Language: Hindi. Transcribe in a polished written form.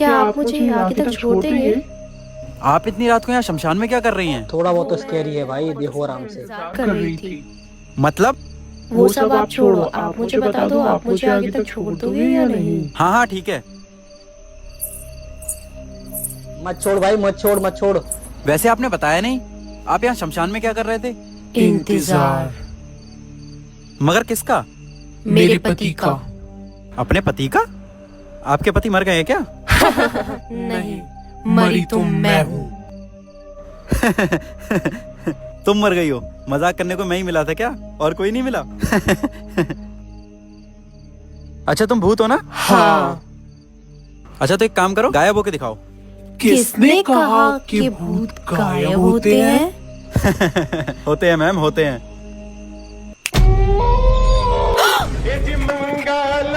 क्या आप मुझे आगे तक छोड़ देंगे? आप इतनी रात को यहाँ शमशान में क्या कर रही हैं? थोड़ा बहुत तो स्कैरी है भाई, देखो आराम से। कर रही थी। मतलब? वो सब आप छोड़ो, आप मुझे बता दो, आप मुझे आगे तक छोड़ दोगे या नहीं? हाँ हाँ ठीक है। मत छोड़ भाई, मत छोड़ मत छोड़। वैसे आपने बताया नहीं, आप यहाँ शमशान में क्या कर रहे थे? इंतजार। मगर किसका? मेरे पति का। अपने पति का? आपके पति मर गए हैं क्या? नहीं, मरी तो मैं हूँ। तुम मर गई हो? मजाक करने को मैं ही मिला था क्या, और कोई नहीं मिला? अच्छा तुम भूत हो ना? हाँ। अच्छा तो एक काम करो, गायब होके दिखाओ। किसने कहा कि भूत गायब होते हैं? होते हैं मैम, होते हैं। मंगल